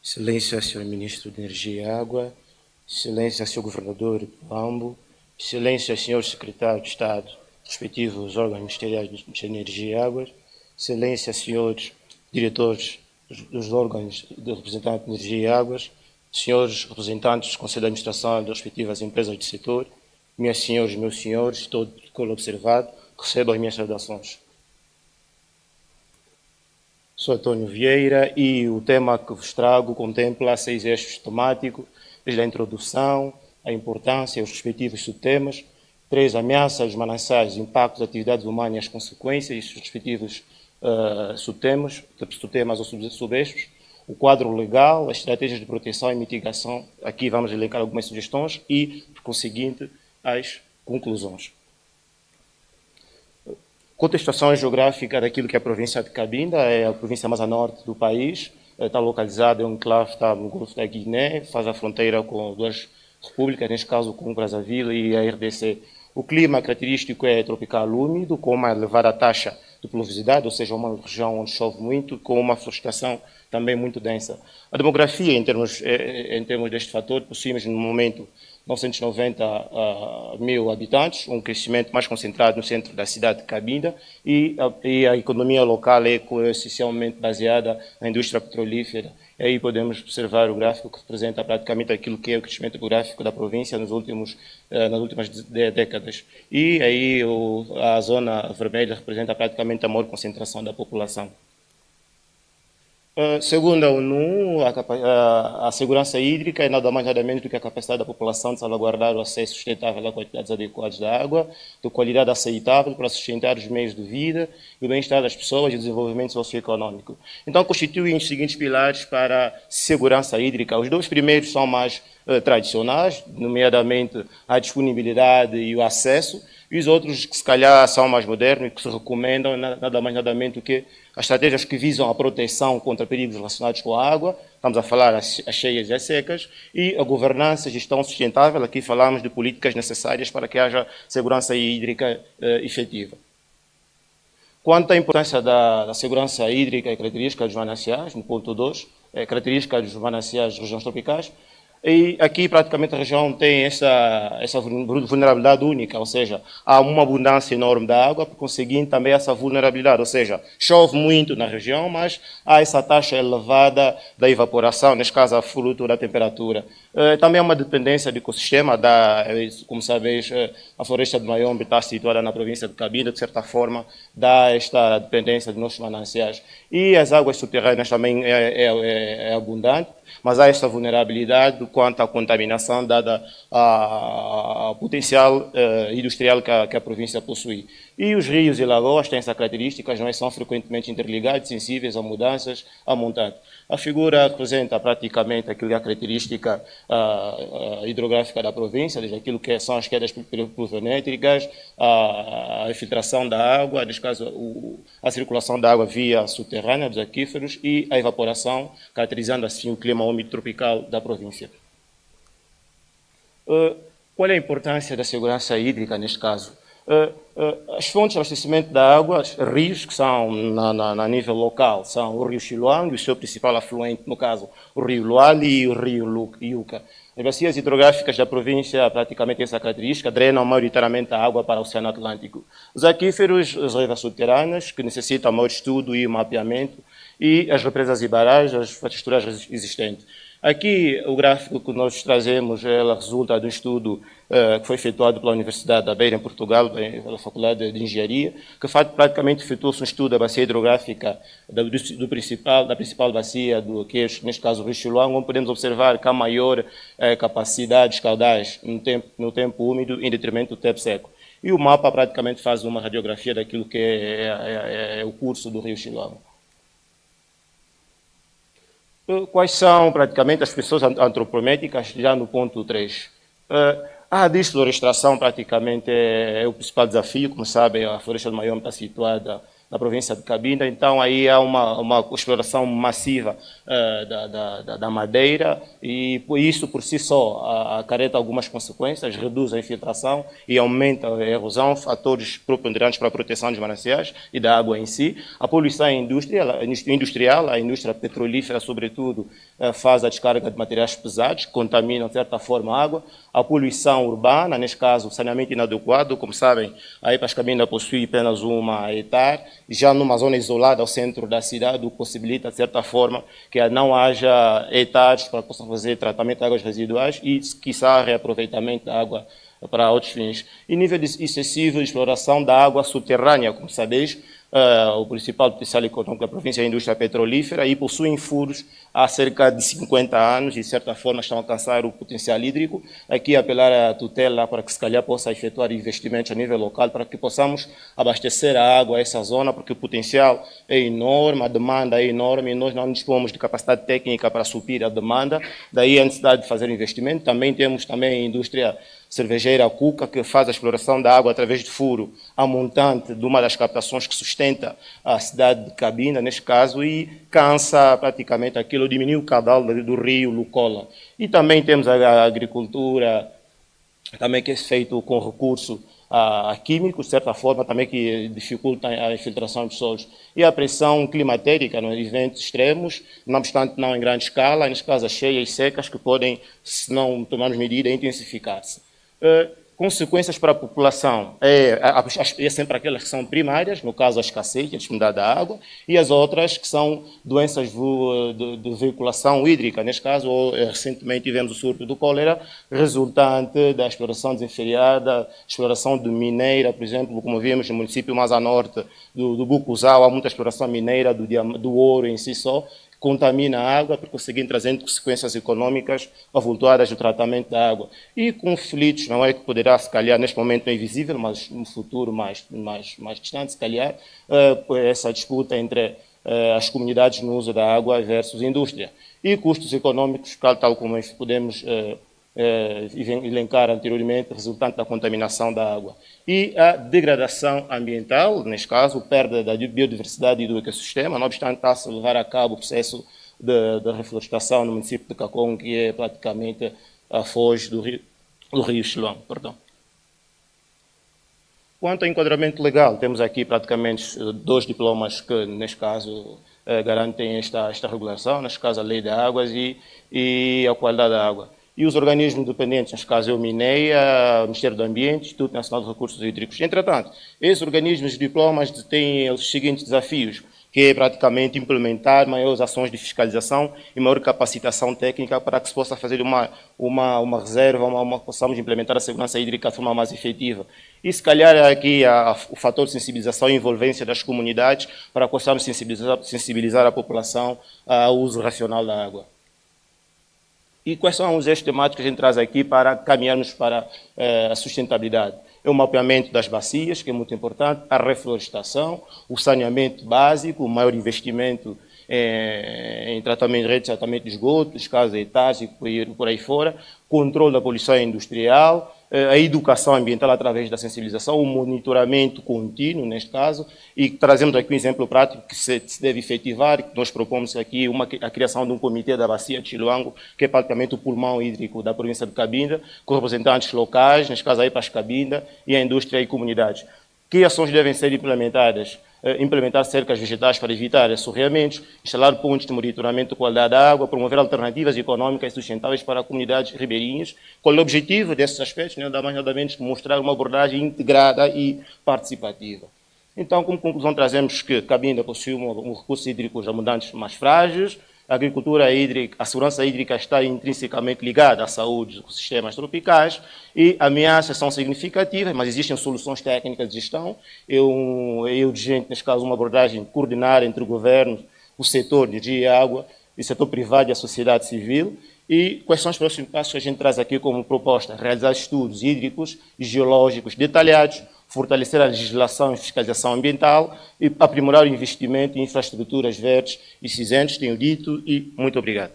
Excelência, Sr. Ministro de Energia e Água, Excelência, Sr. Governador do Ambo, Excelência, Sr. Secretário de Estado, respectivos órgãos ministeriais do Ministério de Energia e Águas, Excelência, Srs. Diretores dos órgãos de representante de Energia e Águas, Srs. Representantes do Conselho de Administração das respectivas empresas do setor, minhas senhoras e meus senhores, todo o protocolo observado, recebam as minhas saudações. Sou António Vieira e o tema que vos trago contempla 6 eixos temáticos, desde a introdução, a importância e os respectivos subtemas, 3 ameaças, os mananciais, impactos da atividade humana e as consequências e os respectivos subtemas ou subeixos, o quadro legal, as estratégias de proteção e mitigação, aqui vamos elencar algumas sugestões e, por conseguinte, as conclusões. Contextualização geográfica daquilo que é a província de Cabinda, é a província mais a norte do país, está localizada em um enclave, está no Golfo da Guiné, faz a fronteira com 2 repúblicas, neste caso com o Brazzaville e a RDC. O clima característico é tropical úmido, com uma elevada taxa de pluviosidade, ou seja, uma região onde chove muito, com uma florestação também muito densa. A demografia, em termos deste fator, possuímos no momento 990 mil habitantes, um crescimento mais concentrado no centro da cidade de Cabinda e a economia local é essencialmente baseada na indústria petrolífera. E aí podemos observar o gráfico que representa praticamente aquilo que é o crescimento demográfico da província nas últimas décadas. E aí a zona vermelha representa praticamente a maior concentração da população. Segundo a ONU, a segurança hídrica é nada mais nada menos do que a capacidade da população de salvaguardar o acesso sustentável a quantidades adequadas de água, de qualidade aceitável para sustentar os meios de vida e o bem-estar das pessoas e o desenvolvimento socioeconômico. Então, constituem os seguintes pilares para a segurança hídrica. Os 2 primeiros são mais tradicionais, nomeadamente a disponibilidade e o acesso, e os outros que se calhar são mais modernos e que se recomendam nada mais nada menos do que as estratégias que visam a proteção contra perigos relacionados com a água, estamos a falar as cheias e as secas, e a governança e gestão sustentável, aqui falamos de políticas necessárias para que haja segurança hídrica efetiva. Quanto à importância da segurança hídrica e características dos mananciais, no ponto 2, características dos mananciais das regiões tropicais, e aqui praticamente a região tem essa vulnerabilidade única, ou seja, há uma abundância enorme de água, por conseguinte também essa vulnerabilidade, ou seja, chove muito na região, mas há essa taxa elevada da evaporação, neste caso a fruto da temperatura. Também há uma dependência do ecossistema, como sabes, a floresta de Mayombe está situada na província de Cabinda, de certa forma dá esta dependência dos nossos mananciais. E as águas subterrâneas também é abundante, mas há esta vulnerabilidade quanto à contaminação dada ao potencial industrial que a província possui. E os rios e lagoas têm essa característica, não são frequentemente interligados, sensíveis a mudanças, a montante. A figura representa praticamente aquilo que é a característica hidrográfica da província, desde aquilo que são as quedas pluviométricas, a infiltração da água, neste caso a circulação da água via subterrânea dos aquíferos e a evaporação, caracterizando assim o clima úmido tropical da província. Qual é a importância da segurança hídrica neste caso? As fontes de abastecimento da água, rios que são na nível local, são o rio Xiluang e o seu principal afluente, no caso, o rio Luali e o rio Iuca. As bacias hidrográficas da província praticamente têm essa característica, drenam maioritariamente a água para o Oceano Atlântico. Os aquíferos, as reservas subterrâneas, que necessitam maior estudo e mapeamento, e as represas e barragens, as infraestruturas existentes. Aqui, o gráfico que nós trazemos, ela resulta de um estudo que foi efetuado pela Universidade da Beira, em Portugal, pela Faculdade de Engenharia, que praticamente efetuou-se um estudo da bacia hidrográfica da principal bacia, que é, neste caso, o Rio Xiluang, onde podemos observar que há maior capacidade de caudais no tempo úmido, em detrimento do tempo seco. E o mapa praticamente faz uma radiografia daquilo que é o curso do Rio Xiluang. Quais são, praticamente, as pessoas antropométricas, já no ponto 3? A desflorestação, praticamente, é o principal desafio. Como sabem, a floresta de Mayombe está situada na província de Cabinda. Então aí há uma exploração massiva da madeira e isso por si só acarreta algumas consequências, reduz a infiltração e aumenta a erosão, fatores preponderantes para a proteção dos mananciais e da água em si. A poluição industrial, a indústria petrolífera, sobretudo, faz a descarga de materiais pesados, que contaminam, de certa forma, a água. A poluição urbana, neste caso, o saneamento inadequado, como sabem, a EPAS Cabinda possui apenas uma hectare, já numa zona isolada ao centro da cidade, o que possibilita, de certa forma, que não haja hectares para que possam fazer tratamento de águas residuais e, quiçá, reaproveitamento da água para outros fins. E nível excessivo de exploração da água subterrânea, como sabeis, o principal potencial econômico da província é a indústria petrolífera e possuem furos há cerca de 50 anos e, de certa forma, estão a alcançar o potencial hídrico. Aqui apelar à tutela para que, se calhar, possa efetuar investimentos a nível local para que possamos abastecer a água a essa zona, porque o potencial é enorme, a demanda é enorme e nós não dispomos de capacidade técnica para suprir a demanda, daí a necessidade de fazer investimento. Também temos a indústria cervejeira Cuca, que faz a exploração da água através de furo a montante de uma das captações que sustenta a cidade de Cabinda, neste caso, e cansa praticamente aquilo, diminui o caudal do rio Lucola. E também temos a agricultura, também que é feito com recurso a químicos, de certa forma, também que dificultam a infiltração dos solos. E a pressão climatérica, nos eventos extremos, não obstante não em grande escala, neste caso as cheias secas, que podem, se não tomarmos medida, intensificar-se. Consequências para a população é sempre aquelas que são primárias, no caso a escassez, a disponibilidade da água, e as outras que são doenças de veiculação hídrica. Neste caso, recentemente tivemos o surto do cólera, resultante da exploração desenfreada, exploração de mineira, por exemplo, como vimos no município mais a norte do Bucuzal, há muita exploração mineira do ouro em si só, contamina a água, por conseguir trazendo consequências econômicas avultadas do tratamento da água. E conflitos, não é que poderá, se calhar, neste momento é invisível, mas no futuro mais distante, se calhar, essa disputa entre as comunidades no uso da água versus a indústria. E custos econômicos, tal como podemos elencar anteriormente, resultante da contaminação da água. E a degradação ambiental, neste caso, perda da biodiversidade e do ecossistema, não obstante está-se a levar a cabo o processo de reflorestação no município de Cacom, que é praticamente a foz do rio Xilão. Perdão. Quanto ao enquadramento legal, temos aqui praticamente 2 diplomas que, neste caso, garantem esta regulação, neste caso a Lei de Águas e a qualidade da água. E os organismos dependentes, neste caso é o MINEA, o Ministério do Ambiente, Instituto Nacional de Recursos Hídricos. Entretanto, esses organismos de diplomas têm os seguintes desafios, que é praticamente implementar maiores ações de fiscalização e maior capacitação técnica para que se possa fazer uma reserva, possamos implementar a segurança hídrica de forma mais efetiva. E se calhar aqui o fator de sensibilização e envolvência das comunidades para que possamos sensibilizar a população ao uso racional da água. E quais são os eixos temáticos que a gente traz aqui para caminharmos para a sustentabilidade? É o mapeamento das bacias, que é muito importante, a reflorestação, o saneamento básico, o maior investimento em tratamento, rede de tratamento de esgoto, escasos hectares e por aí fora, controle da poluição industrial, a educação ambiental através da sensibilização, o monitoramento contínuo, neste caso, e trazemos aqui um exemplo prático que se deve efetivar, que nós propomos aqui a criação de um comitê da bacia de Chiluango, que é praticamente o pulmão hídrico da província de Cabinda, com representantes locais, neste caso a EPAS Cabinda, e a indústria e comunidades. Que ações devem ser implementadas? Implementar cercas vegetais para evitar assorreamentos, instalar pontos de monitoramento de qualidade da água, promover alternativas econômicas e sustentáveis para comunidades ribeirinhas. Qual é o objetivo desses aspectos? Nada mais nada menos que mostrar uma abordagem integrada e participativa. Então, como conclusão, trazemos que Cabinda possui recursos hídricos abundantes mais frágeis, a agricultura hídrica, a segurança hídrica está intrinsecamente ligada à saúde dos sistemas tropicais e ameaças são significativas, mas existem soluções técnicas de gestão. É urgente, neste caso, uma abordagem coordenada entre o governo, o setor de energia e água, o setor privado e a sociedade civil. E quais são os próximos passos que a gente traz aqui como proposta? Realizar estudos hídricos e geológicos detalhados, fortalecer a legislação e fiscalização ambiental e aprimorar o investimento em infraestruturas verdes e cinzentas, tenho dito, e muito obrigado.